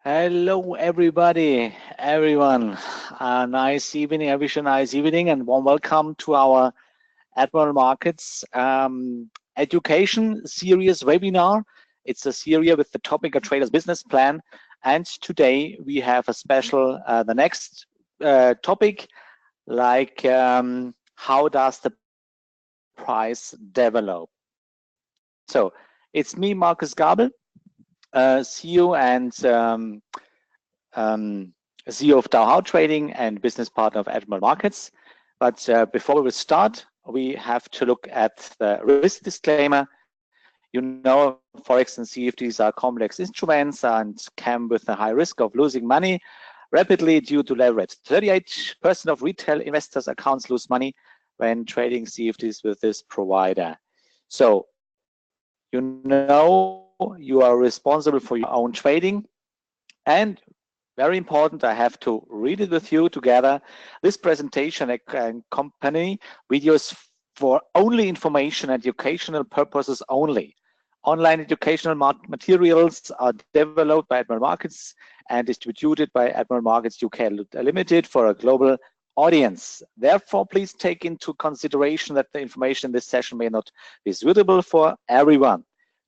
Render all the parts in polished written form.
Hello, everyone. Nice evening. I wish you a nice evening and warm welcome to our Admiral Markets education series webinar. It's a series with the topic of Trader's Business Plan. And today we have a special, the next topic, like how does the price develop? So it's me, Markus Gabel, CEO and CEO of Dow Trading and business partner of Admiral Markets. But before we start, we have to look at the risk disclaimer. You know, Forex and CFDs are complex instruments and come with a high risk of losing money rapidly due to leverage. 38% of retail investors' accounts lose money when trading CFDs with this provider. So, you know, you are responsible for your own trading. And very important, I have to read it with you together. This presentation and company videos for only information and educational purposes only. Online educational materials are developed by Admiral Markets and distributed by Admiral Markets UK Limited for a global audience. Therefore, please take into consideration that the information in this session may not be suitable for everyone.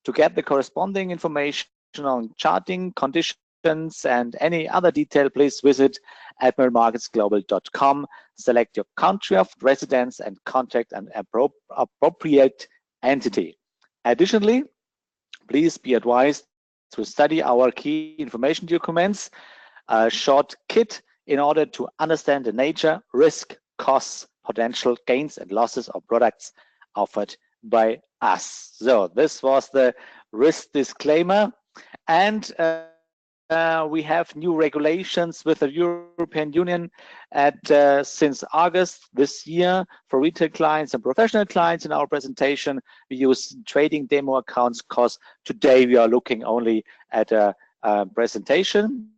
To get the corresponding information on charting conditions and any other detail, please visit admiralmarketsglobal.com, select your country of residence and contact an appropriate entity. Additionally, please be advised to study our key information documents, a short kit, in order to understand the nature, risk, costs, potential gains and losses of products offered by us. So this was the risk disclaimer. And we have new regulations with the European Union since August this year for retail clients and professional clients. In our presentation, we use trading demo accounts because today we are looking only at a presentation.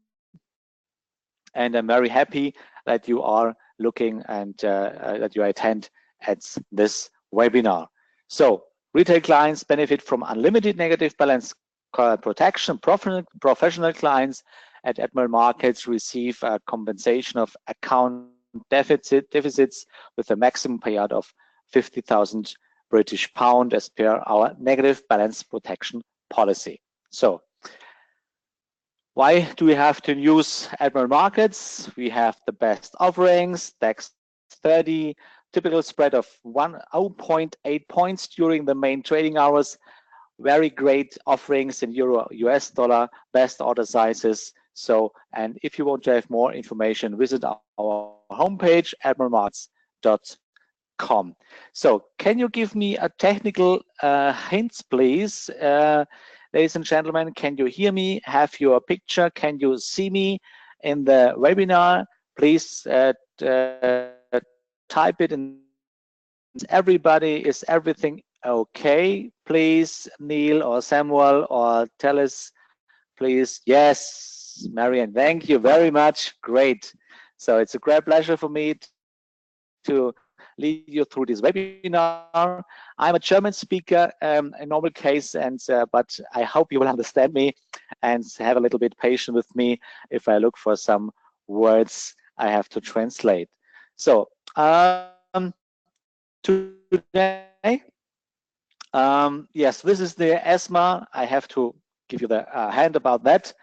And I'm very happy that you are looking and that you attend at this webinar. So retail clients benefit from unlimited negative balance protection. Professional clients at Admiral Markets receive a compensation of account deficits with a maximum payout of 50,000 British pound as per our negative balance protection policy. So why do we have to use Admiral Markets? We have the best offerings, DAX 30, typical spread of 0.8 points during the main trading hours, very great offerings in euro, US dollar, best order sizes. So, and if you want to have more information, visit our homepage, admiralmarkets.com. So, can you give me a technical hints, please? Ladies and gentlemen, can you hear me? Have your picture? Can you see me in the webinar? Please type it in everybody, is everything okay? Please, Neil or Samuel or tell us, please. Yes, Marianne, thank you very much. Great. So it's a great pleasure for me to lead you through this webinar. I'm a German speaker in normal case, but I hope you will understand me and have a little bit patience with me if I look for some words I have to translate. So today, yes, this is the ESMA. I have to give you the hand about that.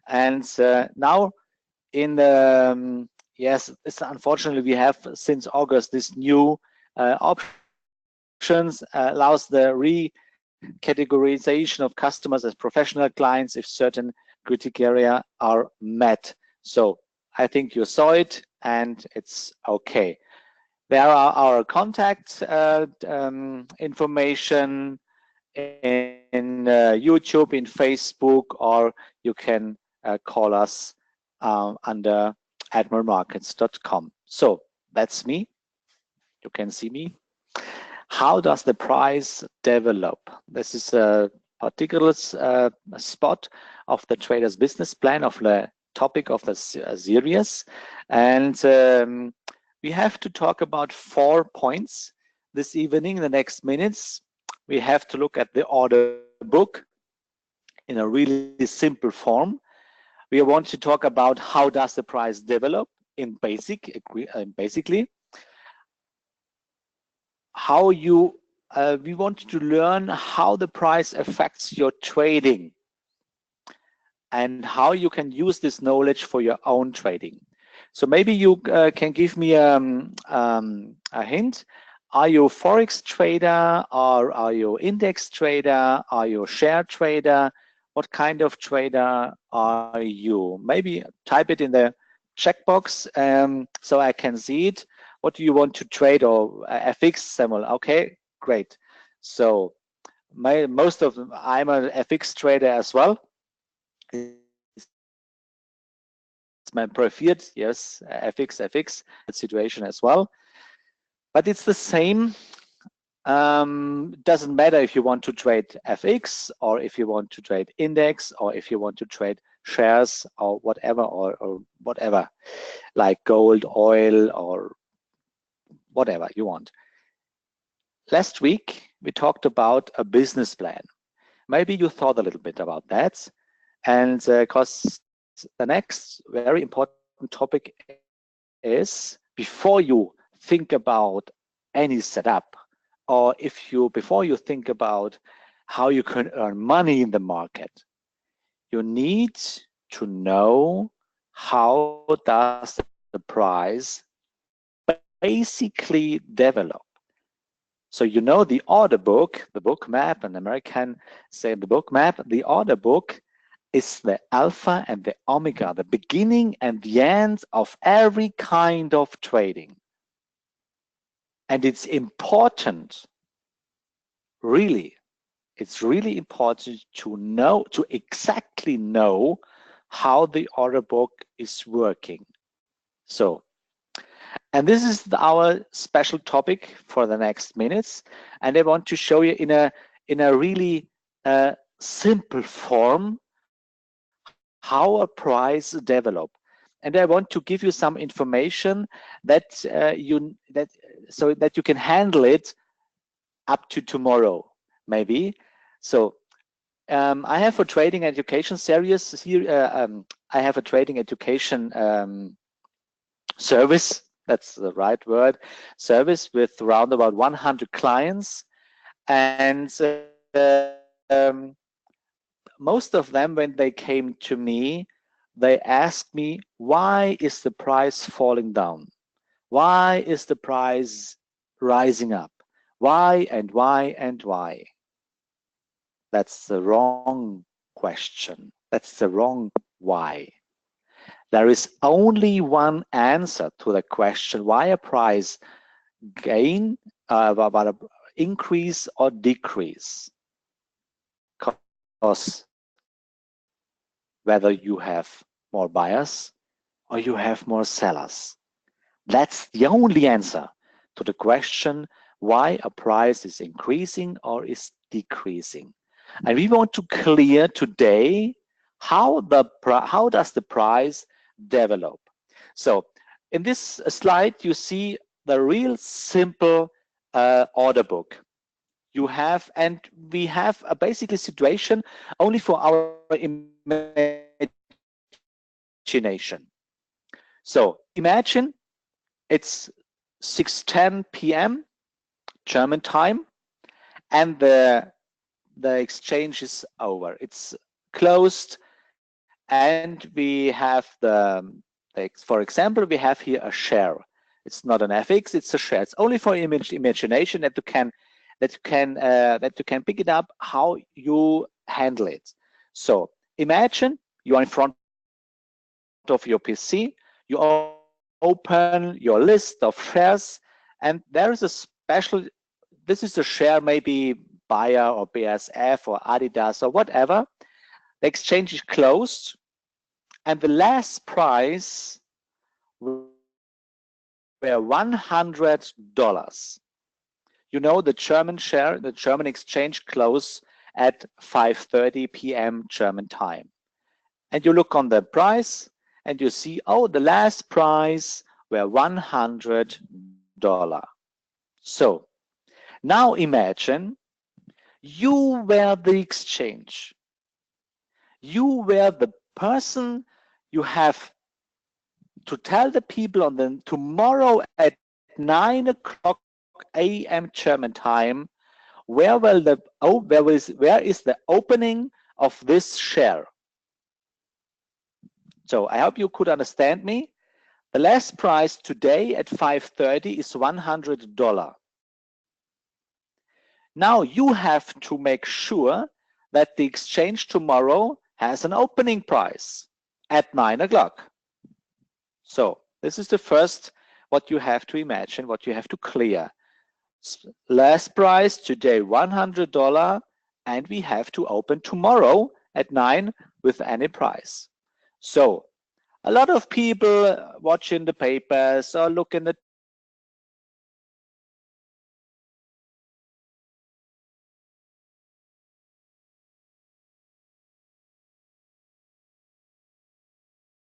And now in the yes, it's unfortunately we have since August this new options allows the recategorization of customers as professional clients if certain criteria are met. So I think you saw it and it's okay. There are our contact information in YouTube, in Facebook, or you can call us under admiralmarkets.com. So that's me. You can see me. How does the price develop? This is a particular spot of the trader's business plan, of the topic of the series. And we have to talk about 4 points this evening. In the next minutes, we have to look at the order book in a really simple form. We want to talk about how does the price develop in basically how you we want to learn how the price affects your trading and how you can use this knowledge for your own trading. So maybe you can give me a hint. Are you a Forex trader, or are you index trader? Are you a share trader? What kind of trader are you? Maybe type it in the checkbox so I can see it. What do you want to trade, or FX, Samuel? Okay, great. So most of them, I'm an FX trader as well. It's my preferred, yes, FX situation as well. But it's the same. It doesn't matter if you want to trade FX, or if you want to trade index, or if you want to trade shares, or whatever, or whatever, like gold, oil, or whatever you want. Last week, we talked about a business plan. Maybe you thought a little bit about that. And because the next very important topic is, before you think about any setup, or before you think about how you can earn money in the market, you need to know how does the price basically develop. So you know the order book, the book map, an American say the book map, the order book is the alpha and the omega, the beginning and the end of every kind of trading. And it's important, really, it's really important to exactly know how the order book is working. So, and this is our special topic for the next minutes. And I want to show you in a really simple form how a price develop. And I want to give you some information that so that you can handle it up to tomorrow, maybe. So I have a trading education series here. I have a trading education service. That's the right word. Service with around about 100 clients, and most of them, when they came to me, they asked me, why is the price falling down? Why is the price rising up? Why and why and why? That's the wrong question. That's the wrong why. There is only one answer to the question why a price gain, about an increase or decrease. Because whether you have more buyers or you have more sellers. That's the only answer to the question why a price is increasing or is decreasing. And we want to clear today how does the price develop. So in this slide, you see the real simple order book you have, and we have a basically situation only for our imagination. So imagine it's 6:10 p.m. German time, and the exchange is over. It's closed, and we have for example, we have here a share. It's not an FX, it's a share. It's only for imagination that you can pick it up how you handle it. So imagine you are in front of your PC, you open your list of shares, and there is a special, this is a share, maybe Bayer or BASF or Adidas or whatever. The exchange is closed, and the last price were $100. You know, the German share, the German exchange closed at 5:30 p.m. German time. And you look on the price and you see, oh, the last price were $100. So now imagine you were the exchange. You were the person. You have to tell the people on the tomorrow at 9 o'clock a.m. German time, where is the opening of this share. So I hope you could understand me. The last price today at 5:30 is $100. Now you have to make sure that the exchange tomorrow has an opening price at 9 o'clock. So this is the first what you have to imagine, what you have to clear. Last price today $100, and we have to open tomorrow at 9 with any price. So a lot of people watching the papers or look in the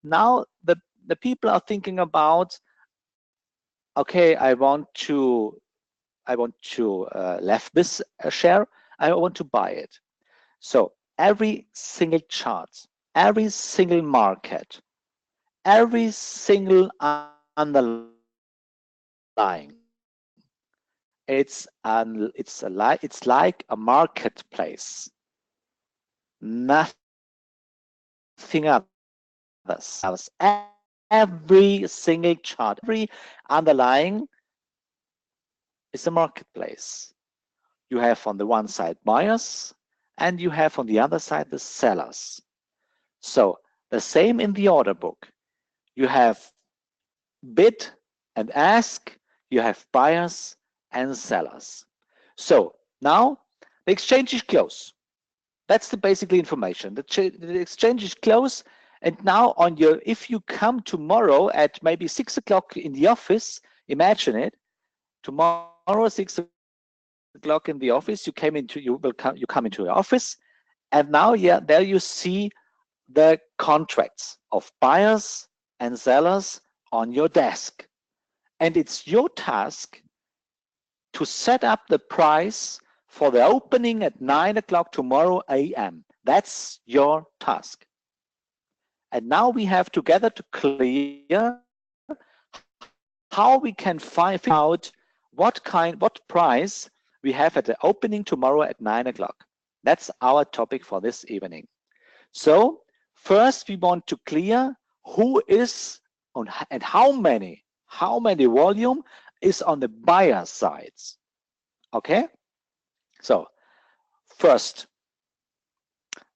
now the people are thinking about, okay, I want to left this share, I want to buy it. So every single chart, every single market, every single underlying, it's like a marketplace, nothing else. Every single chart, every underlying is a marketplace. You have on the one side buyers, and you have on the other side the sellers. So the same in the order book. You have bid and ask, you have buyers and sellers. So now the exchange is closed. That's the basic information. The exchange is closed, and now if you come tomorrow at maybe 6 o'clock in the office, imagine it, tomorrow 6 o'clock in the office, you come into your office, and now there you see the contracts of buyers and sellers on your desk, and it's your task to set up the price for the opening at 9 o'clock tomorrow a.m. That's your task. And now we have together to clear how we can find out what price we have at the opening tomorrow at 9 o'clock. That's our topic for this evening. So first we want to clear who is on and how many volume is on the buyer sides. Okay? So first,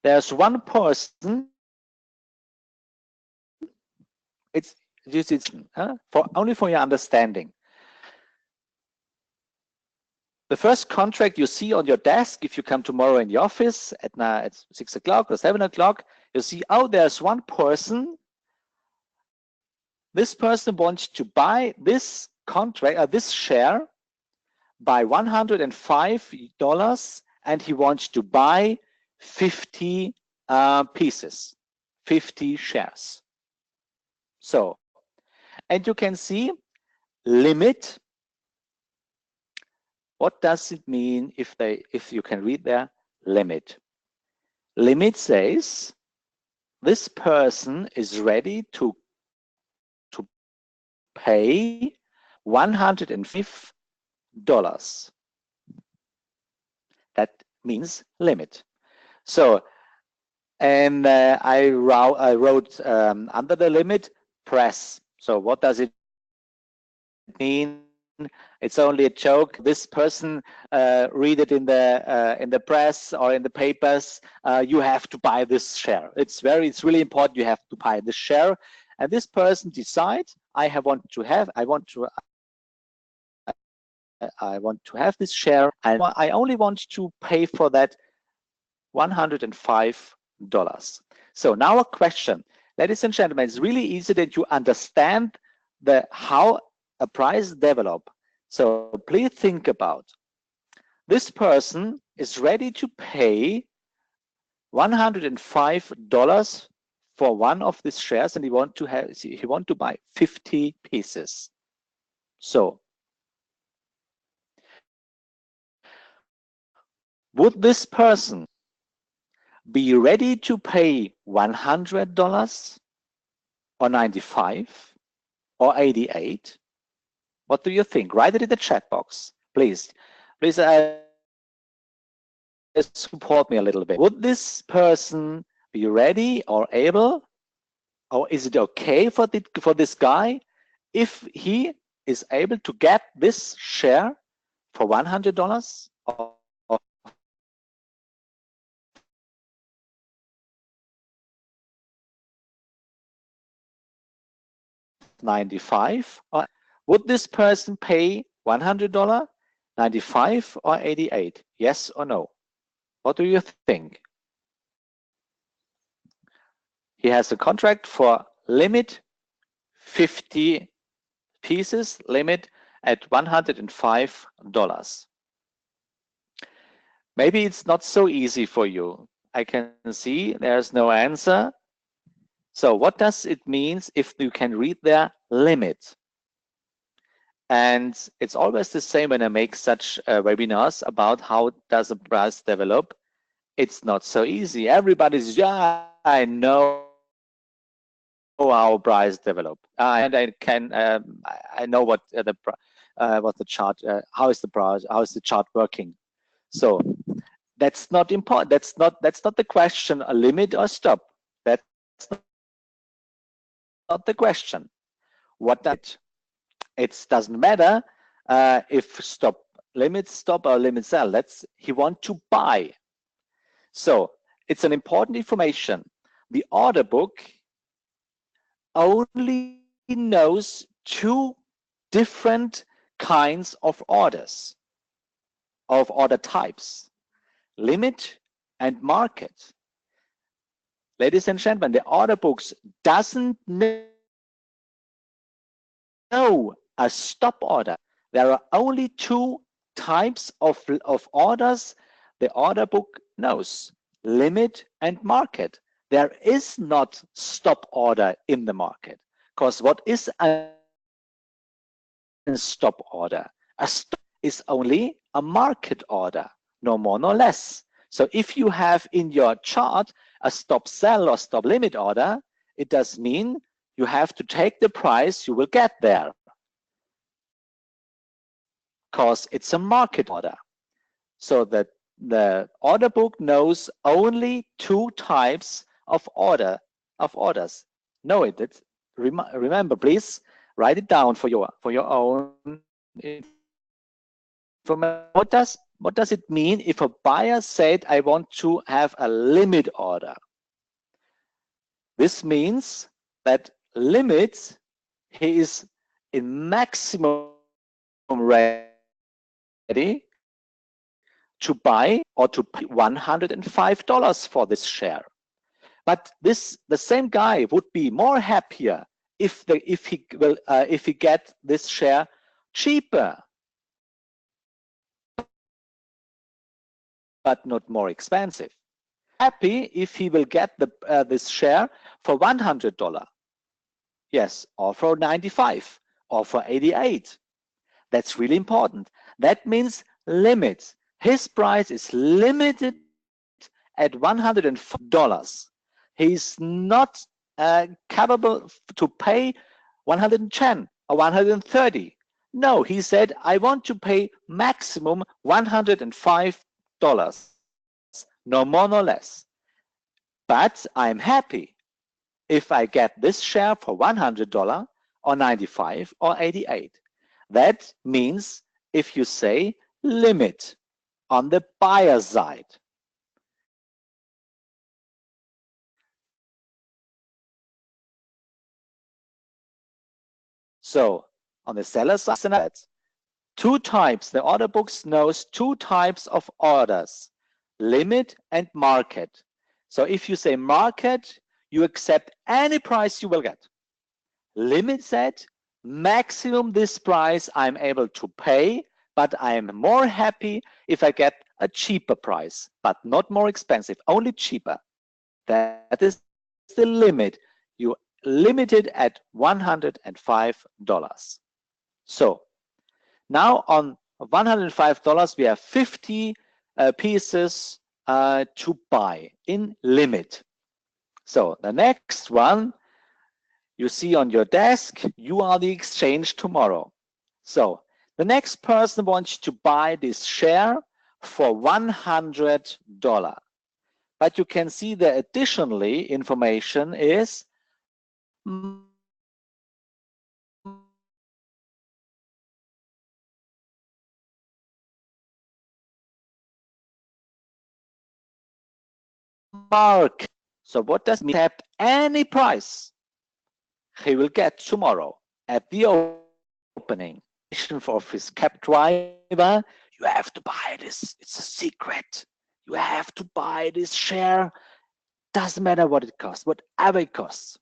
there's one person. It's only for your understanding. The first contract you see on your desk, if you come tomorrow in the office at 6 o'clock or 7 o'clock, you see, oh, there's one person. This person wants to buy this contract, this share, by $105 and he wants to buy 50 pieces, 50 shares. So, and you can see limit. What does it mean if you can read there? Limit. Limit says this person is ready to pay $105. That means limit. So, and I wrote under the limit press. So what does it mean? It's only a joke. This person read it in the press or in the papers. You have to buy this share. It's really important. You have to buy this share, and this person decides I want to have this share, and I only want to pay for that $105. So now a question, ladies and gentlemen. It's really easy that you understand how a price develop. So please think about this person is ready to pay $105 for one of these shares, and he want to buy 50 pieces. So would this person be ready to pay $100 or 95 or 88? What do you think? Write it in the chat box, please. Please support me a little bit. Would this person be ready or able, or is it okay for this guy if he is able to get this share for $100 or 95? Or would this person pay $100, 95 or 88? Yes or no? What do you think? He has a contract for limit 50 pieces, limit at $105. Maybe it's not so easy for you. I can see there's no answer. So what does it mean if you can read their limit? And it's always the same when I make such webinars about how does a price develop. It's not so easy. Everybody's, yeah, I know how price develop, and I can I know what the chart, how is the chart working. So that's not important. That's not the question. A limit or stop. That's not the question. What that it doesn't matter if limit stop or limit sell. He want to buy. So it's an important information. The order book only knows two different kinds of orders, of order types: limit and market. Ladies and gentlemen, the order books doesn't know a stop order. There are only two types of orders the order book knows: limit and market. There is not stop order in the market, because what is a stop order? A stop is only a market order, no more, no less. So if you have in your chart a stop sell or stop limit order, it does mean you have to take the price you will get there, because it's a market order. So that the order book knows only two types of orders. Know it. Remember, please write it down for your own information. What does it mean if a buyer said, I want to have a limit order? This means that limit, he is in maximum ready to buy or to pay $105 for this share. But the same guy would be more happier if he get this share cheaper. but not more expensive. Happy if he will get this share for $100. Yes, or for 95, or for 88. That's really important. That means limit. His price is limited at $104. He's not capable to pay 110 or 130. No, he said, I want to pay maximum $105, no more, no less. But I'm happy if I get this share for $100 or 95 or 88. That means if you say limit on the buyer side. So on the seller side, two types. The order books knows two types of orders, limit and market. So if you say market, you accept any price you will get. Limit said, maximum this price I'm able to pay, but I'm more happy if I get a cheaper price, but not more expensive, only cheaper. That is the limit. You limit it at $105. So now on $105, we have 50 pieces to buy in limit. So the next one you see on your desk, you are the exchange tomorrow. So the next person wants to buy this share for $100. But you can see that additionally information is mark. So what does it mean? Accept any price he will get tomorrow at the opening. For his cab driver, you have to buy this. It's a secret. You have to buy this share. Doesn't matter what it costs, whatever it costs.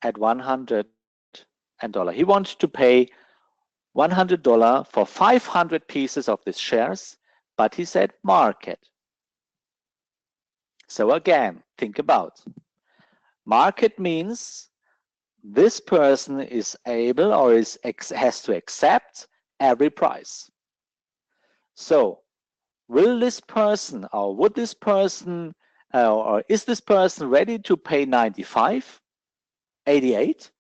At $100. He wants to pay $100 for 500 pieces of these shares, but he said market. So again, think about. Market means this person is able or has to accept every price. So will this person or would this person or is this person ready to pay 95, 88,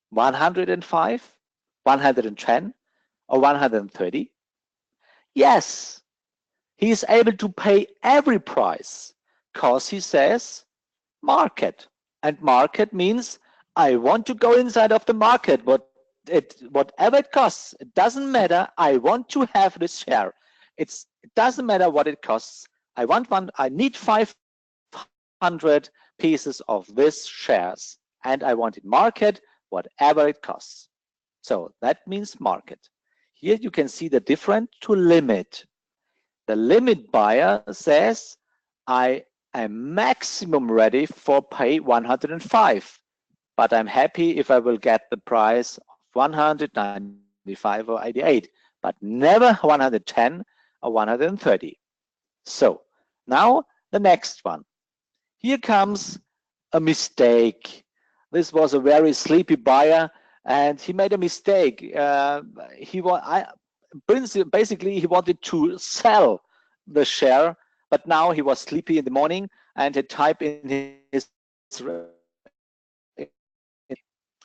105, 110 or 130? Yes, he is able to pay every price because he says market. And market means I want to go inside of the market, whatever it costs. It doesn't matter. I want to have this share. It doesn't matter what it costs. I need 500 pieces of this shares, and I want it market, whatever it costs. So that means market. Here you can see the difference to limit. The limit buyer says, I am maximum ready for pay 105, but I'm happy if I will get the price of 195 or 88, but never 110 or 130. So now the next one. Here comes a mistake. This was a very sleepy buyer, and he made a mistake. Basically, he wanted to sell the share, but now he was sleepy in the morning and he typed in his,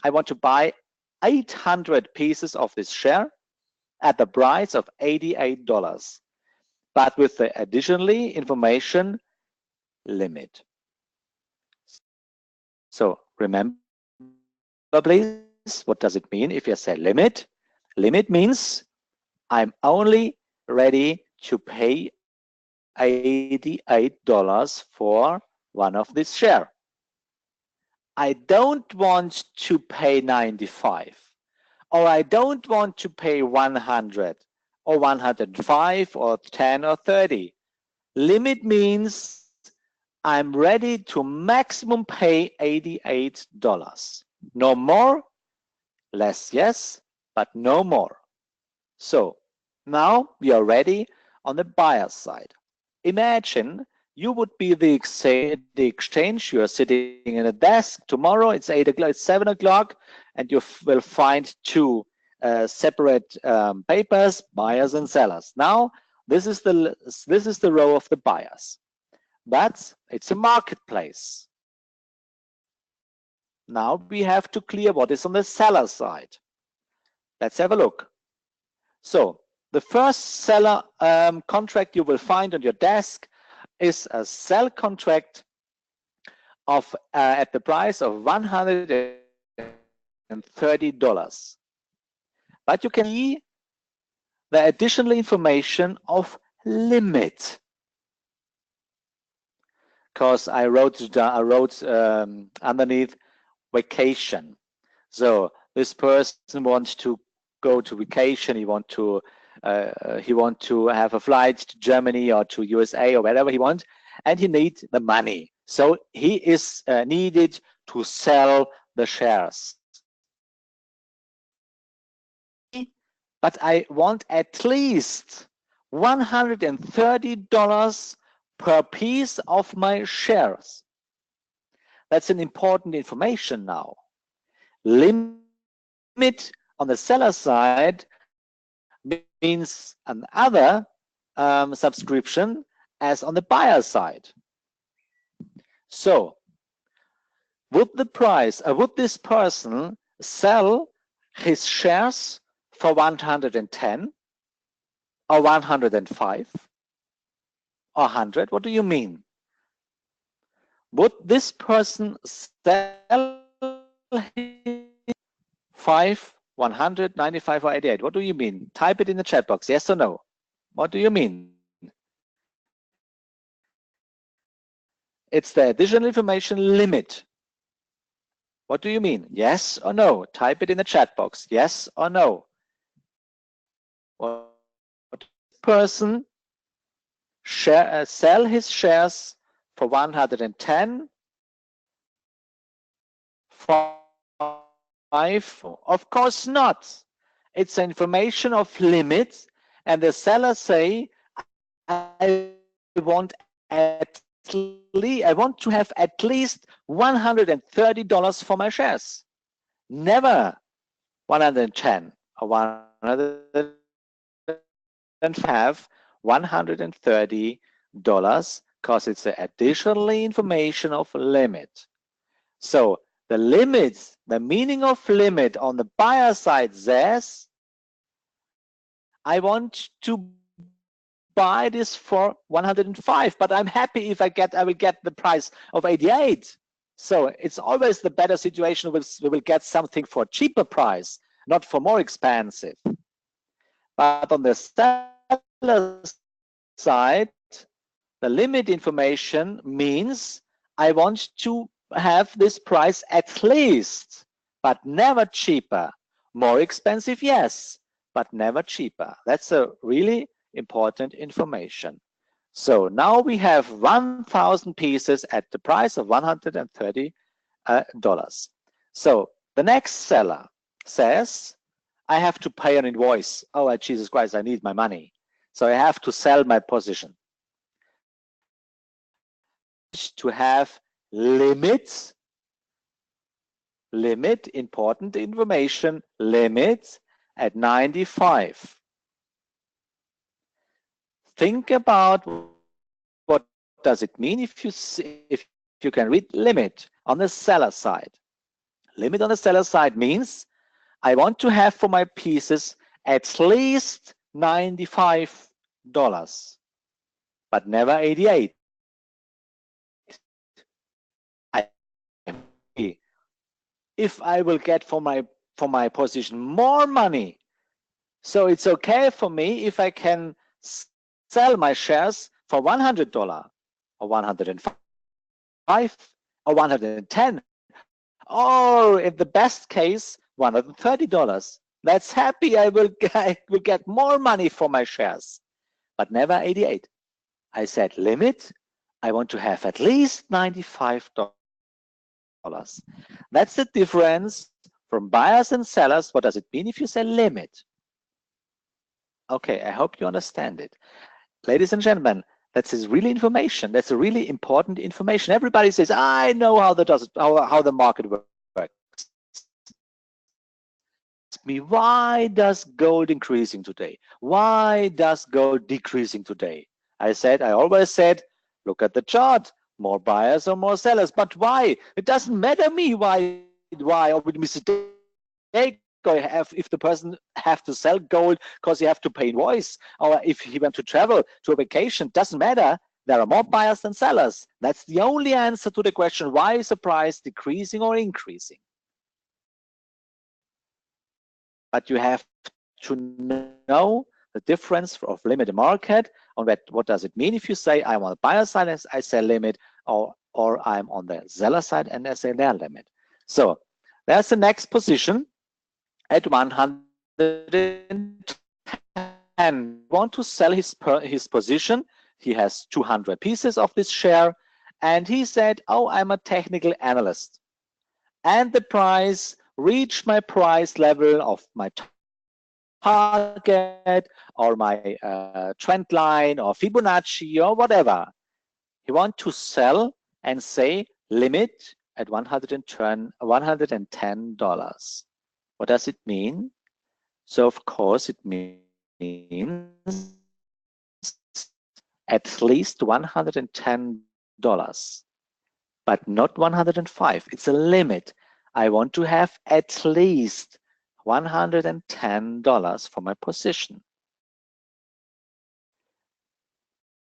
I want to buy 800 pieces of this share at the price of $88, but with the additionally information limit. So remember, please, what does it mean if you say limit? Limit means I'm only ready to pay $88 for one of this share. I don't want to pay 95, or I don't want to pay 100 or 105 or 10 or 30. Limit means I'm ready to maximum pay $88. No more, less yes, but no more. So now we are ready on the buyer side. Imagine you would be the exchange. You are sitting in a desk tomorrow. It's 8 o'clock. It's 7 o'clock, and you will find two separate papers, buyers and sellers. Now this is the row of the buyers, but it's a marketplace. Now we have to clear what is on the seller side. Let's have a look. So the first seller contract you will find on your desk is a sell contract of at the price of $130. But you can see the additional information of limit, because I wrote underneath vacation. So this person wants to go to vacation. He want to have a flight to Germany or to USA or wherever he wants, and he needs the money. So he is needed to sell the shares. But I want at least $130 per piece of my shares. That's an important information now. Limit on the seller side means another subscription as on the buyer side. So would this person sell his shares for 110 or 105 or 100? What do you mean? Would this person sell 5, 100, 95 or 88? What do you mean? Type it in the chat box, yes or no. What do you mean? It's the additional information limit. What do you mean? Yes or no? Type it in the chat box, yes or no. What person sell his shares for 110, 5? Of course not. It's information of limits, and the seller say, I want to have at least $130 for my shares. Never 110 or 105, $130, because it's the additional information of limit. So the limits, the meaning of limit on the buyer side says, I want to buy this for 105, but I'm happy if I will get the price of 88. So it's always the better situation. We will get something for a cheaper price, not for more expensive. But on the seller side, the limit information means I want to have this price at least, but never cheaper. More expensive, yes, but never cheaper. That's a really important information. So now we have 1,000 pieces at the price of $130. So the next seller says, I have to pay an invoice. Oh, Jesus Christ, I need my money. So I have to sell my position. To have limits, important information, limits at 95. Think about what does it mean if you can read limit on the seller side. Limit on the seller side means I want to have for my pieces at least $95, but never 88. If I will get for my position more money, so it's okay for me if I can sell my shares for $100 or 105 or 110, or in the best case $130. That's happy. I will get more money for my shares, but never 88. I said limit. I want to have at least $95. That's the difference from buyers and sellers. What does it mean if you say limit? Okay, I hope you understand it. Ladies and gentlemen, that's really information. That's a really important information. Everybody says, I know how the market works. Me, why does gold increasing today? Why does gold decreasing today? I always said, look at the chart, more buyers or more sellers. But why? It doesn't matter me why or with mistake or if the person have to sell gold because he have to pay invoice, or if he went to travel to a vacation, doesn't matter. There are more buyers than sellers. That's the only answer to the question, why is the price decreasing or increasing? But you have to know the difference of limit and market. On that, what does it mean if you say I'm on the buyer side and I say limit, or I'm on the seller side and I say their limit. So there's the next position at 110. Want to sell his position. He has 200 pieces of this share, and he said, oh, I'm a technical analyst, and the price reached my price level of my target or my trend line or Fibonacci or whatever. He wants to sell and say limit at $110. What does it mean? So of course it means at least $110, but not 105. It's a limit. I want to have at least $110 for my position.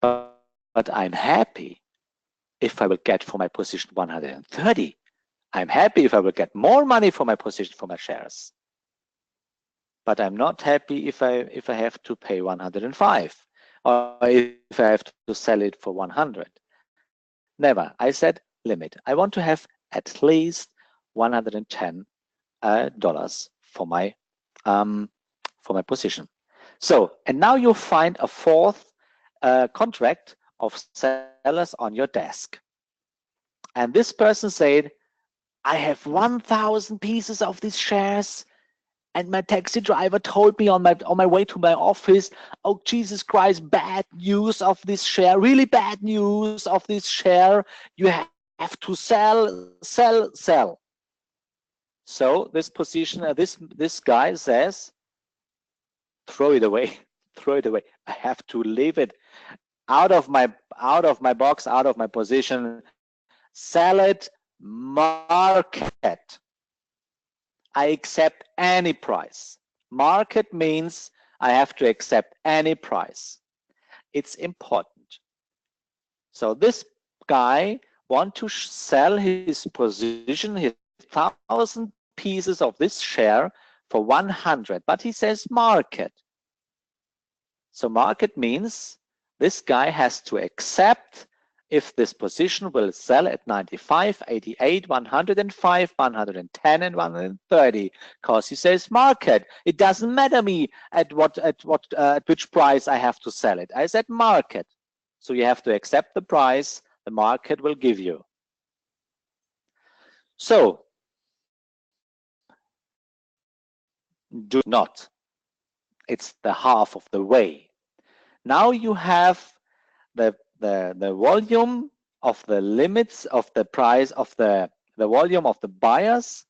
But I'm happy if I will get for my position 130. I'm happy if I will get more money for my position, for my shares. But I'm not happy if I have to pay 105 or if I have to sell it for 100. Never. I said limit. I want to have at least $110 for my position. So, and now you find a fourth contract of sellers on your desk. And this person said, I have 1,000 pieces of these shares, and my taxi driver told me on my way to my office, oh, Jesus Christ, bad news of this share, really bad news of this share. You have to sell. So this position, this guy says, throw it away. I have to leave it out of my box, out of my position. Sell it, market. I accept any price. Market means I have to accept any price. It's important. So this guy wants to sell his position, his 1,000 pieces of this share for 100, but he says market. So market means this guy has to accept if this position will sell at 95, 88, 105, 110, and 130, because he says market. It doesn't matter me at which price I have to sell it. I said market. So you have to accept the price the market will give you. So do not. It's the half of the way. Now you have the volume of the limits of the price of the volume of the buyers,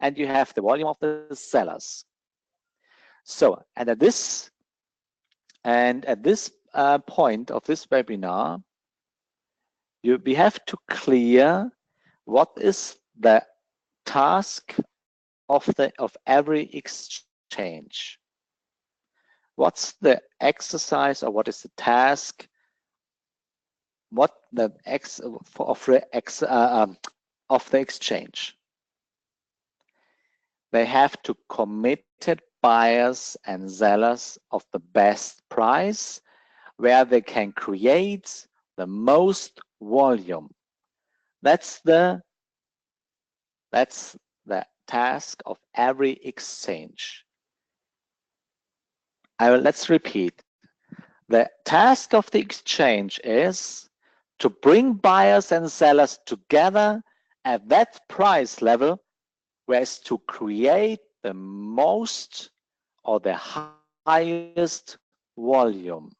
and you have the volume of the sellers. So, and at this point of this webinar, we have to clear what is the task of every exchange. What's the exercise, or what is the task? What the of the exchange? They have to committed buyers and sellers of the best price, where they can create the most volume. That's the task of every exchange. Let's repeat. The task of the exchange is to bring buyers and sellers together at that price level, whereas to create the most or the highest volume.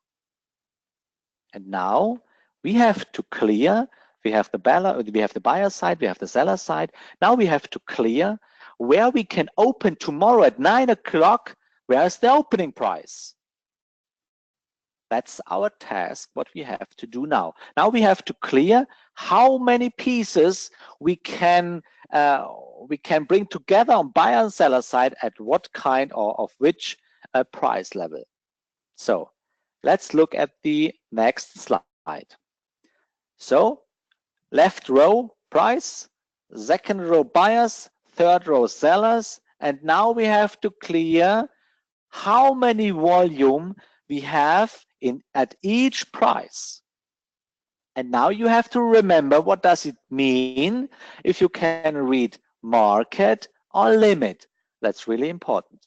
And now we have to clear, we have the buyer side, we have the seller side. Now we have to clear where we can open tomorrow at 9 o'clock. Where is the opening price? That's our task, what we have to do now. Now we have to clear how many pieces we can bring together on buyer and seller side at what kind of which price level. So let's look at the next slide. So left row price, second row buyers, third row sellers, and now we have to clear how many volume we have at each price. And now you have to remember, what does it mean if you can read market or limit? That's really important.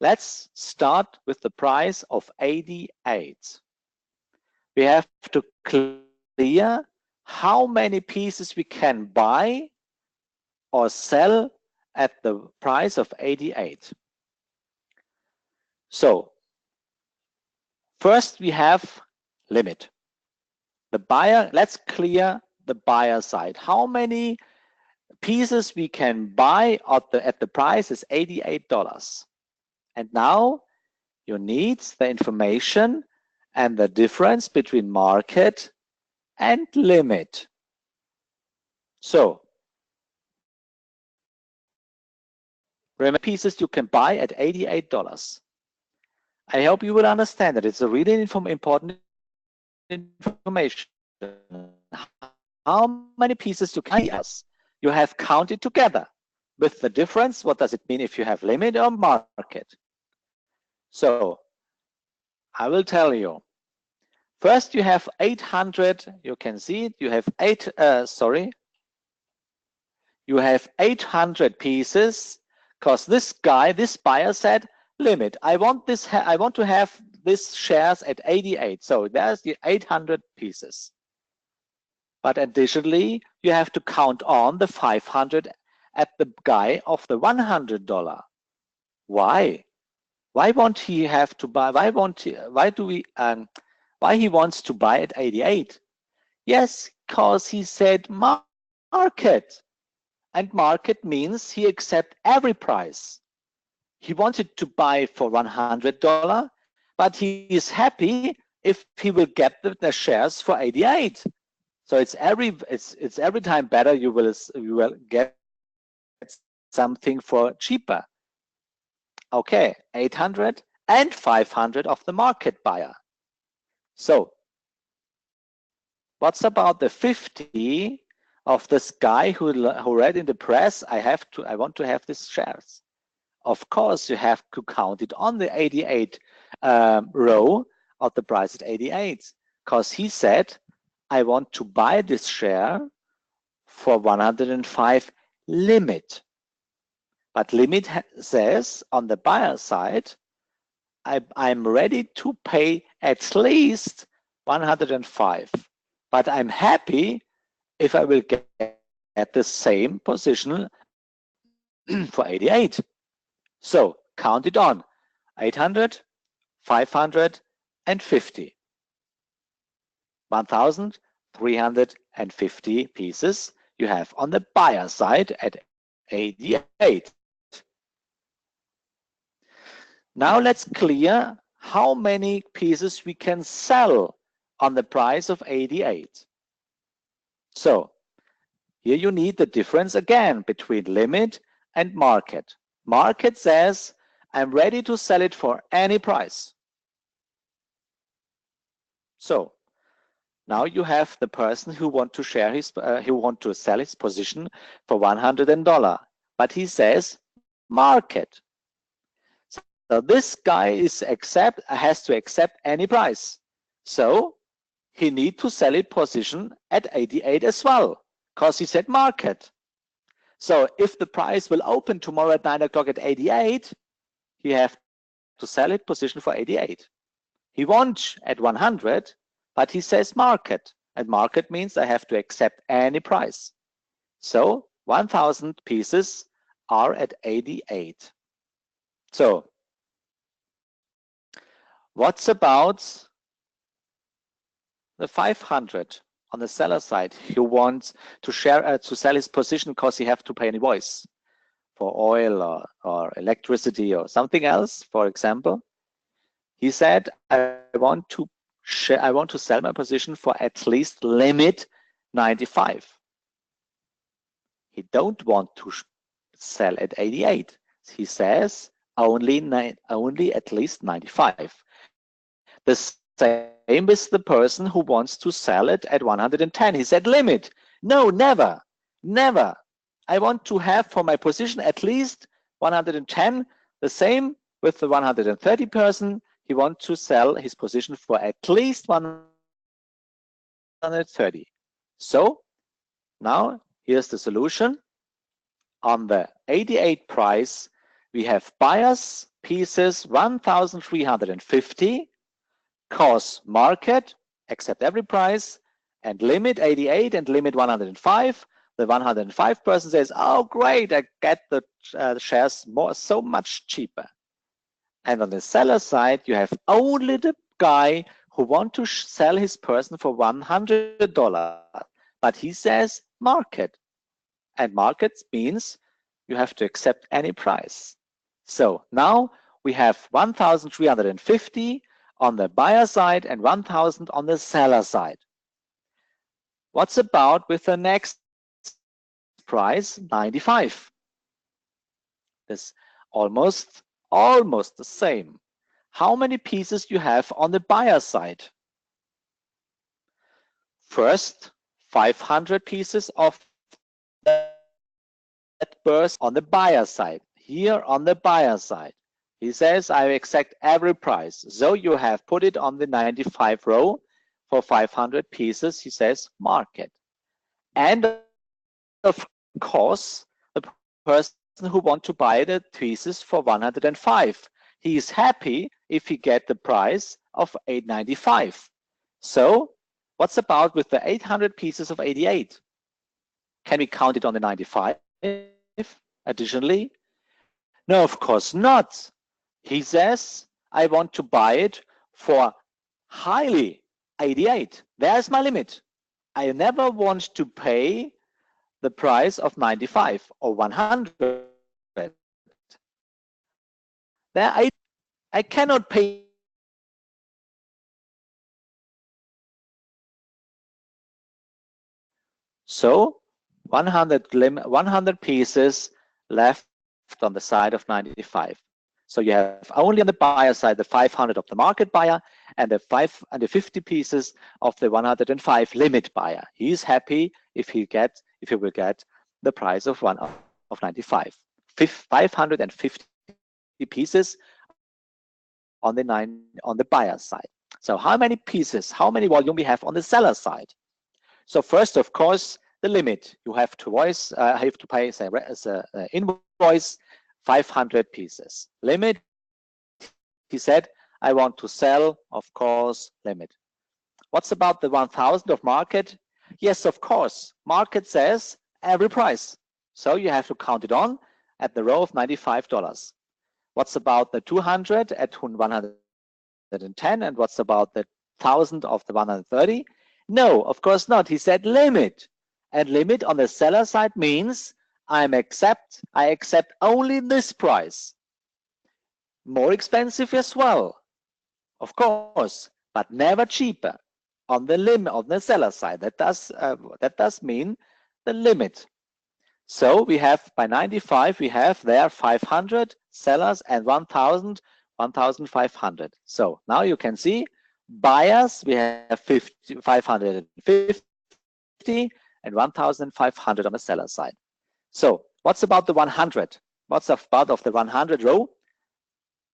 Let's start with the price of 88. We have to clear how many pieces we can buy or sell at the price of 88. So first we have limit. The buyer, let's clear the buyer side. How many pieces we can buy at the price is $88. And now you need the information and the difference between market and limit. So remember, pieces you can buy at $88. I hope you will understand that it's a really important information. How many pieces you can buy? You have counted together with the difference. What does it mean if you have limit or market? So I will tell you. First, you have 800. You can see it. You have you have 800 pieces, because this buyer said limit. I want to have this shares at 88. So there's the 800 pieces. But additionally, you have to count on the 500 at the guy of the $100. Why? Why won't he have to buy? Why he wants to buy at 88? Yes, because he said market. And market means he accepts every price. He wanted to buy for $100, but he is happy if he will get the shares for 88. So it's every time better you will get something for cheaper. Okay, 800 and 500 of the market buyer. So what's about the 50 of this guy who read in the press, I want to have these shares? Of course, you have to count it on the 88 row of the price at 88, because he said, I want to buy this share for 105 limit. But limit says on the buyer side, I'm ready to pay at least 105, but I'm happy if I will get at the same position for 88. So count it on 800, 500, and 50. 1,350 pieces you have on the buyer side at 88. Now let's clear how many pieces we can sell on the price of 88. So here you need the difference again between limit and market. Market says, I'm ready to sell it for any price. So now you have the person who want to sell his position for $100, but he says market. So this guy has to accept any price. So he needs to sell his position at 88 as well, because he said market. So if the price will open tomorrow at 9 o'clock at 88, he has to sell his position for 88. He wants at 100, but he says market. And market means I have to accept any price. So 1,000 pieces are at 88. So What's about the 500 on the seller side who wants to sell his position because he have to pay an invoice for oil or electricity or something else, for example? He said, I want to sell my position for at least limit 95. He don't want to sell at 88. He says only at least 95. The same with the person who wants to sell it at 110. He said limit. No, never, never. I want to have for my position at least 110. The same with the 130 person. He wants to sell his position for at least 130. So now here's the solution. On the 88 price, we have buyers pieces 1,350, cause market, accept every price, and limit 88 and limit 105. The 105 person says, oh great, I get the shares so much cheaper. And on the seller side, you have only the guy who wants to sell his person for $100, but he says market. And market means you have to accept any price. So now we have 1,350 on the buyer side and 1,000 on the seller side. What's about with the next price, 95? This almost the same. How many pieces you have on the buyer side? First, 500 pieces of that burst on the buyer side. Here on the buyer side, he says, I accept every price. So you have put it on the 95 row for 500 pieces. He says market. And of course, the person who wants to buy the pieces for 105. He is happy if he get the price of 895. So what's about with the 800 pieces of 88? Can we count it on the 95 additionally? No, of course not. He says, I want to buy it for highly 88. There's my limit. I never want to pay the price of 95 or 100. There I cannot pay. So 100 pieces left on the side of 95. So you have only on the buyer side the 500 of the market buyer and the 50 pieces of the 105 limit buyer. He is happy if he will get the price of 95. 550 pieces on the buyer side. So how many pieces, how many volume we have on the seller side? So first, of course, the limit. You have to pay as an invoice 500 pieces. Limit, he said, I want to sell, of course, limit. What's about the 1,000 of market? Yes, of course. Market says every price. So you have to count it on at the row of $95. What's about the 200 at 110? And what's about the 1,000 of the 130? No, of course not. He said limit. And limit on the seller side means I accept only this price. More expensive as well, of course, but never cheaper on the limit on the seller side. That does mean the limit. So we have by 95 we have there 500 sellers and 1,000, 1,500. So now you can see buyers we have 550 and 1,500 on the seller side. So what's about the 100? What's about of the 100 row?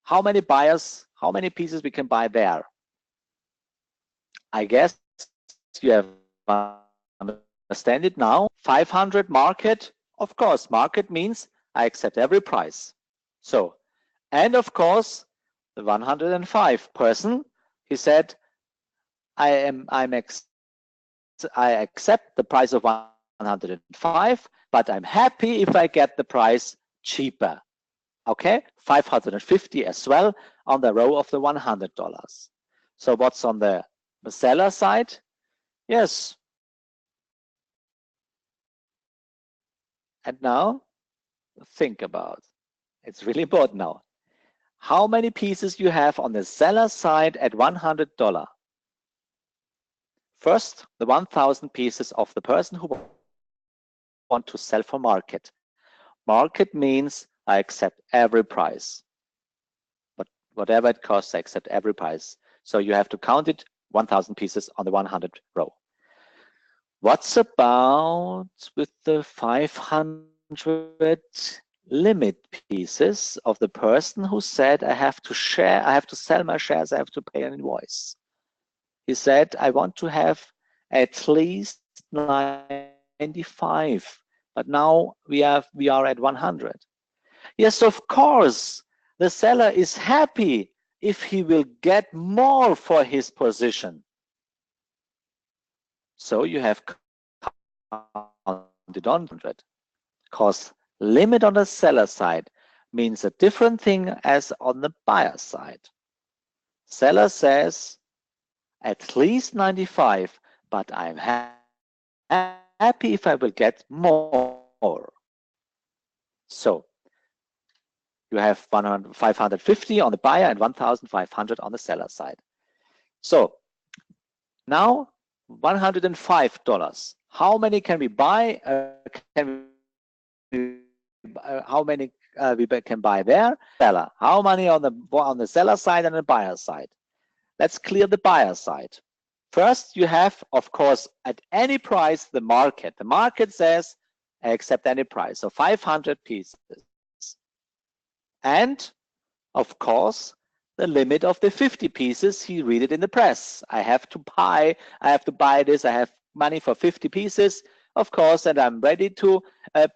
How many buyers, how many pieces we can buy there? I guess you have understand it now. 500 market, of course, market means I accept every price. So, and of course, the 105 person, he said, I accept the price of 105, but I'm happy if I get the price cheaper. Okay, 550 as well on the row of the $100. So what's on the seller side? Yes. And now think about, it's really important now. How many pieces you have on the seller side at $100? First, the 1,000 pieces of the person who want to sell for market. Market means I accept every price. But whatever it costs, I accept every price. So you have to count it, 1,000 pieces on the 100 row. What's about with the 500 limit pieces of the person who said, I have to sell my shares, I have to pay an invoice? He said, I want to have at least 95, but now we are at 100. Yes, of course, the seller is happy if he will get more for his position. So you have counted on 100, because limit on the seller side means a different thing as on the buyer side. Seller says at least 95, but I'm happy if I will get more. So you have 550 on the buyer and 1,500 on the seller side. So now $105. How many can we buy? How many we can buy there? Seller. How many on the seller side and the buyer side? Let's clear the buyer side. First, you have, of course, at any price, the market. The market says, I accept any price. So 500 pieces. And, of course, the limit of the 50 pieces, he read it in the press. I have to buy this. I have money for 50 pieces, of course, and I'm ready to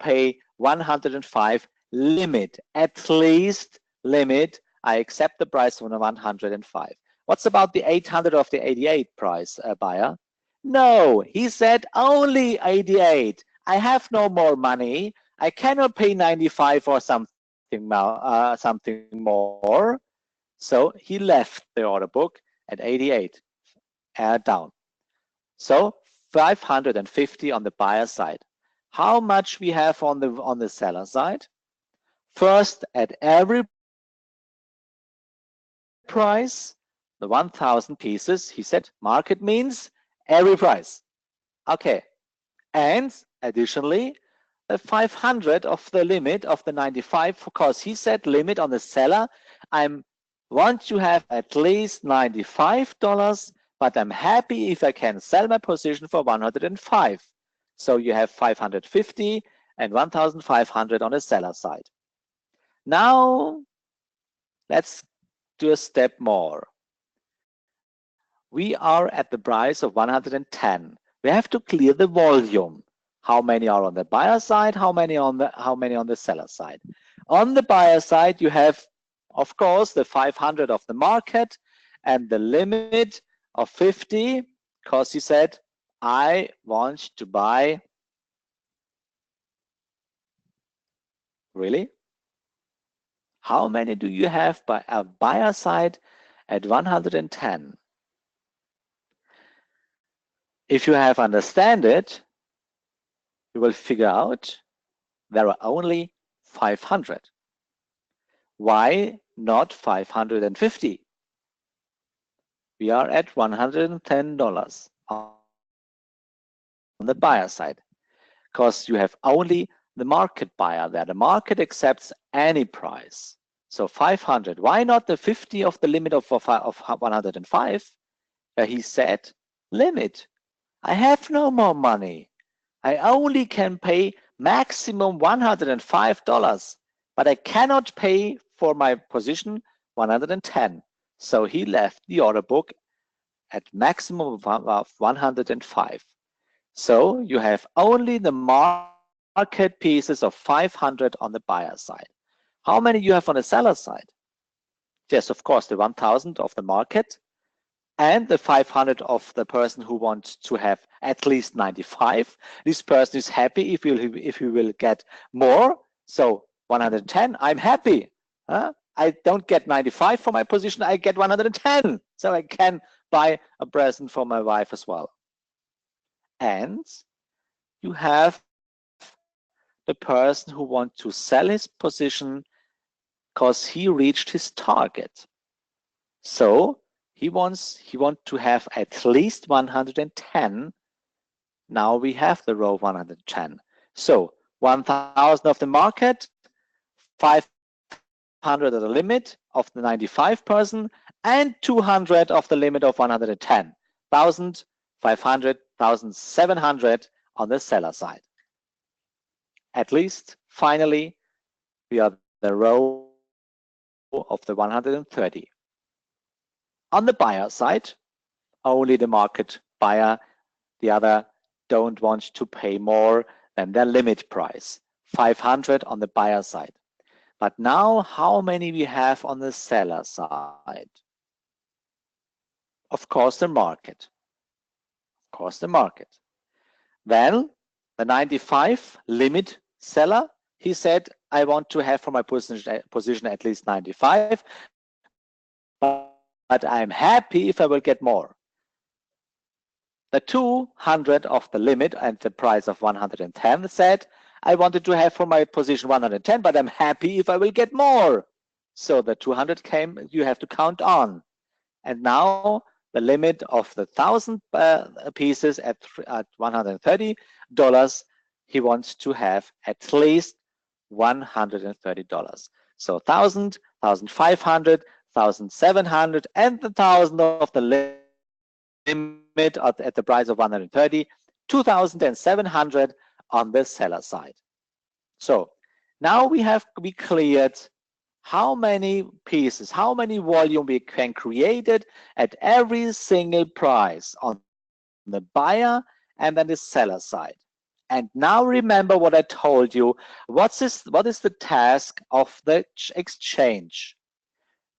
pay 105 limit. At least limit, I accept the price of 105. What's about the 800 of the 88 price, buyer? No, he said only 88. I have no more money. I cannot pay 95 or something more. So he left the order book at 88, down. So 550 on the buyer side. How much we have on the seller side? First, at every price, the 1,000 pieces, he said, market means every price. Okay. And additionally, the 500 of the limit of the 95, because he said limit on the seller, I want to have at least $95, but I'm happy if I can sell my position for 105. So you have 550 and 1,500 on the seller side. Now, let's do a step more. We are at the price of 110. We have to clear the volume. How many are on the buyer side? How many on the seller side? On the buyer side, you have, of course, the 500 of the market and the limit of 50, because he said, I want to buy. Really? How many do you have by a buyer side at 110? If you have understand it, you will figure out there are only 500. Why not 550? We are at $110 on the buyer side, because you have only the market buyer there. The market accepts any price. So 500. Why not the 50 of the limit of 105? He said, limit. I have no more money. I only can pay maximum $105, but I cannot pay for my position 110. So he left the order book at maximum of 105. So you have only the market pieces of 500 on the buyer side. How many you have on the seller side? Yes, of course, the 1,000 of the market and the 500 of the person who wants to have at least 95. This person is happy if he will get more. So 110, I'm happy. I don't get 95 for my position, I get 110. So I can buy a present for my wife as well. And you have the person who wants to sell his position because he reached his target. So he wants to have at least 110. Now we have the row 110. So 1,000 of the market, 500 at the limit of the 95 person, and 200 of the limit of 110. 1,500, 1,700 on the seller side. At least, finally, we are the row of the 130. On the buyer side, only the market buyer, the other don't want to pay more than their limit price. 500 on the buyer side. But now, how many we have on the seller side? Of course, the market. Of course, the market. Then, the 95 limit seller, he said, I want to have for my position at least 95, but I'm happy if I will get more. The 200 of the limit and the price of 110 said, I wanted to have for my position 110, but I'm happy if I will get more. So the 200 came, you have to count on. And now the limit of the 1,000 pieces at $130, he wants to have at least $130. So 1,000, 1,500, 1,700, and the 1,000 of the limit at the price of 130, 2,700 on the seller side. So now we cleared how many pieces, how many volume we can create it at every single price on the buyer and then the seller side. And now remember what I told you. What is the task of the exchange?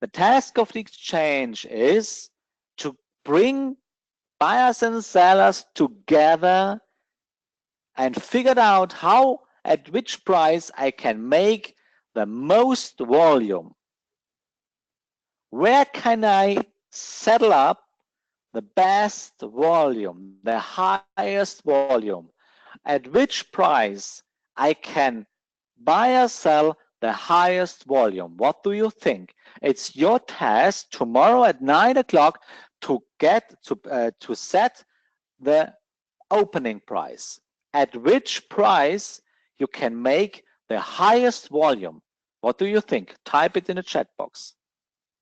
The task of the exchange is to bring buyers and sellers together and figure out how, at which price I can make the most volume. Where can I settle up the best volume, the highest volume? At which price I can buy or sell the highest volume? What do you think? It's your task tomorrow at 9 o'clock to set the opening price. At which price you can make the highest volume. What do you think? Type it in the chat box.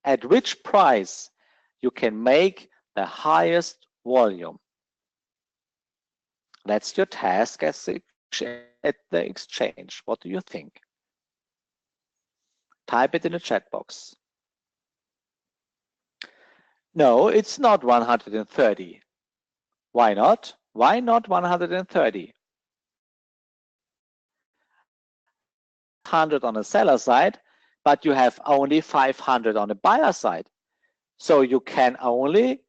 At which price you can make the highest volume? That's your task at the exchange. What do you think? Type it in the chat box. No, it's not 130. Why not? Why not 130? 100 on the seller side, but you have only 500 on the buyer side. So you can only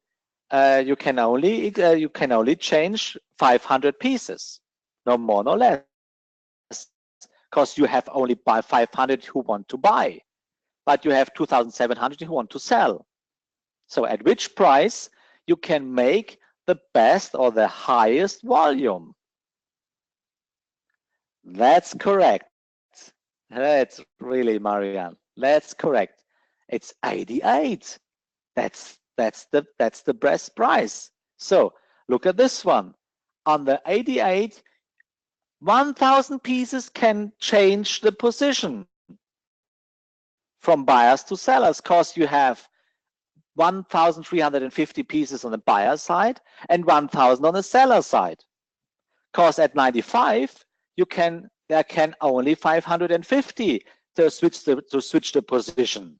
change 500 pieces, no more, no less, because you have only 500 who want to buy, but you have 2,700 who want to sell. So at which price you can make the best or the highest volume? That's correct. That's really, Marianne. That's correct. It's 88. That's the best price. So look at this one. On the 88, 1,000 pieces can change the position from buyers to sellers, because you have 1,350 pieces on the buyer side and 1,000 on the seller side. Because at 95, there can only 550 to switch the position.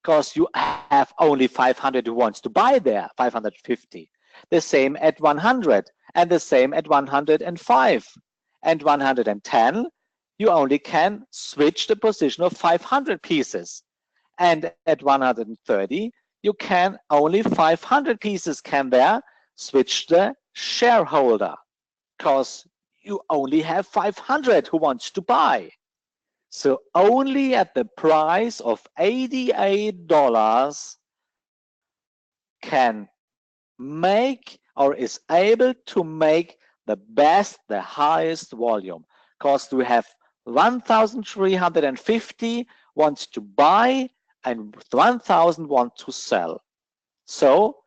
Because you have only 500 who wants to buy there, 550. The same at 100, and the same at 105. And 110, you only can switch the position of 500 pieces. And at 130, you can only 500 pieces can there switch the shareholder, because you only have 500 who wants to buy. So only at the price of $88 can make or is able to make the highest volume, because we have 1,350 wants to buy and 1,000 want to sell. So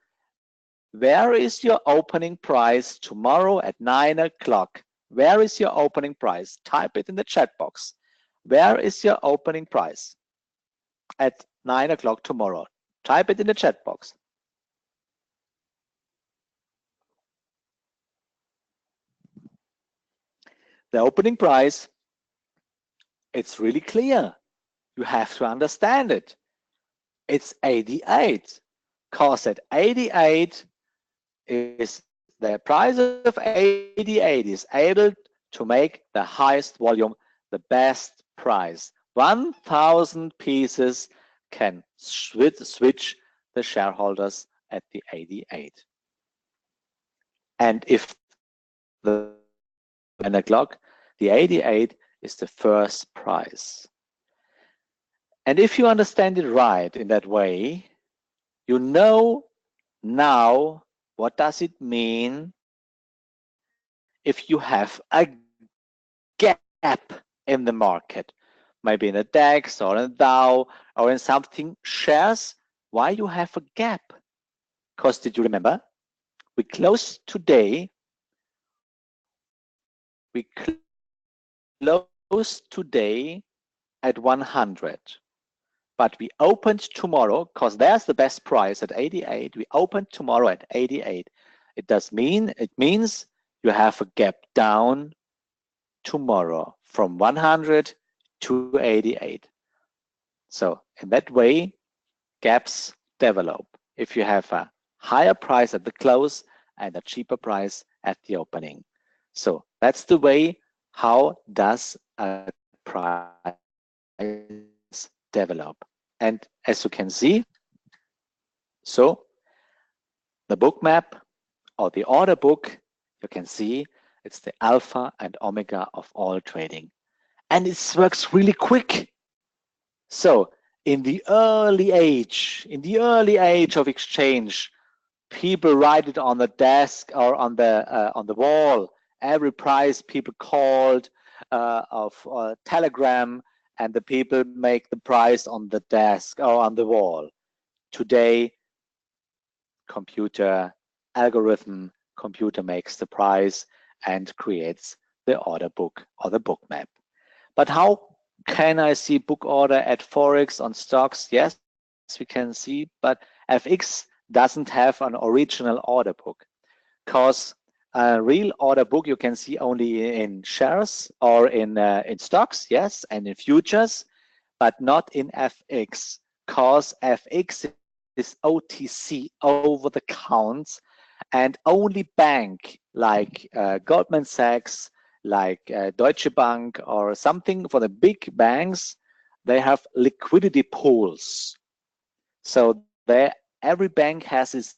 where is your opening price tomorrow at 9 o'clock? Where is your opening price? Type it in the chat box. Where is your opening price at 9 o'clock tomorrow? Type it in the chat box. The opening price, it's really clear. You have to understand it. It's 88, because at 88 is the price of 88 is able to make the highest volume, the best price. 1,000 pieces can switch the shareholders at the 88. And if the 9 o'clock, the 88 is the first price. And if you understand it right in that way, you know now what does it mean if you have a gap in the market, maybe in a DAX or in a Dow or in something shares. Why you have a gap? Because did you remember? We closed today. We closed today at 100. But we opened tomorrow, because there's the best price at 88. We opened tomorrow at 88. It means you have a gap down tomorrow from 100 to 88. So in that way, gaps develop if you have a higher price at the close and a cheaper price at the opening. So that's the way how does a price develop. And as you can see, so the book map or the order book, you can see it's the alpha and omega of all trading. And it works really quick. So in the early age of exchange, people write it on the desk or on the wall. Every price people called of Telegram, and the people make the price on the desk or on the wall. Today, computer makes the price and creates the order book or the book map. But how can I see book order at Forex on stocks? Yes, we can see, but FX doesn't have an original order book, because a real order book you can see only in shares or in stocks, yes, and in futures, but not in FX, because FX is OTC, over the counts, and only bank like Goldman Sachs, like Deutsche Bank or something for the big banks, they have liquidity pools. So every bank has its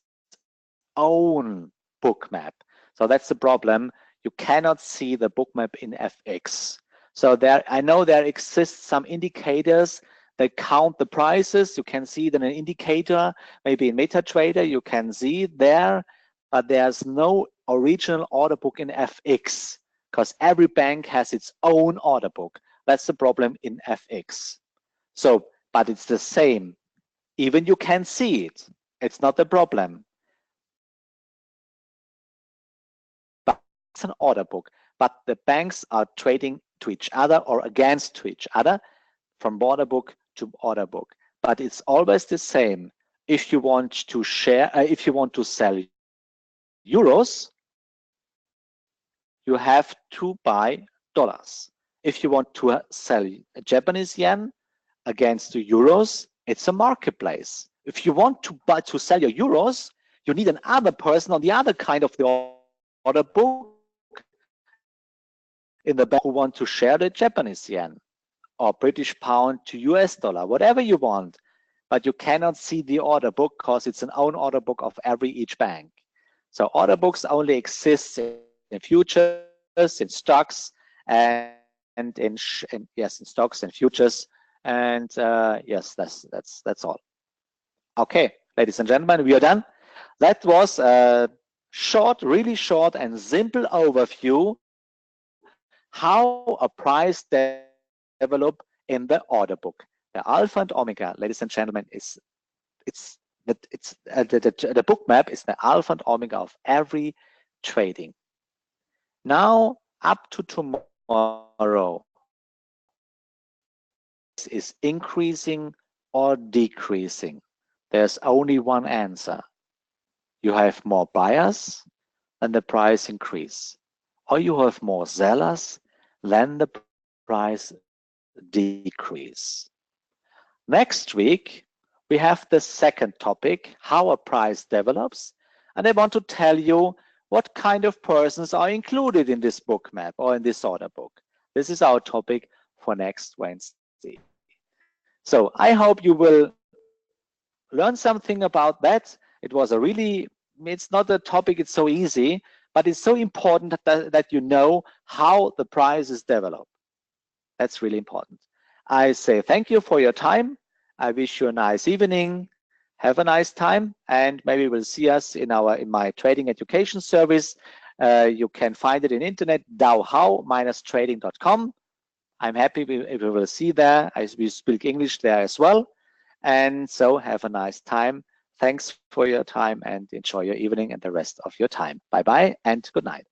own book map. So that's the problem. You cannot see the book map in FX. So I know there exists some indicators that count the prices. You can see it in an indicator, maybe in MetaTrader, you can see it there, but there's no original order book in FX, because every bank has its own order book. That's the problem in FX. So, but it's the same. Even you can see it. It's not a problem. But it's an order book. But the banks are trading to each other or against to each other from order book to order book. But it's always the same. If you want to sell euros, you have to buy dollars. If you want to sell Japanese yen against the euros, it's a marketplace. If you want to sell your euros, you need another person on the other kind of the order book in the bank who want to share the Japanese yen or British pound to US dollar, whatever you want. But you cannot see the order book because it's an own order book of each bank. So order books only exist in futures, in stocks, and in stocks and futures. And yes, that's all. Okay, ladies and gentlemen, we are done. That was a short, really short and simple overview how a price develop in the order book. The alpha and omega, ladies and gentlemen, the book map is the alpha and omega of every trading. Now up to tomorrow, is increasing or decreasing? There's only one answer. You have more buyers, then the price increase, or you have more sellers, then the price decrease. Next week, we have the second topic, how a price develops, and I want to tell you what kind of persons are included in this book map or in this order book. This is our topic for next Wednesday. So I hope you will learn something about that. It was a really, it's not a topic, it's so easy, but it's so important that you know how the prices develop. That's really important. I say thank you for your time. I wish you a nice evening. Have a nice time, and maybe we'll see us in my trading education service. You can find it in internet, dowhow-trading.com. I'm happy if you will see there. We speak English there as well. And so have a nice time. Thanks for your time and enjoy your evening and the rest of your time. Bye-bye and good night.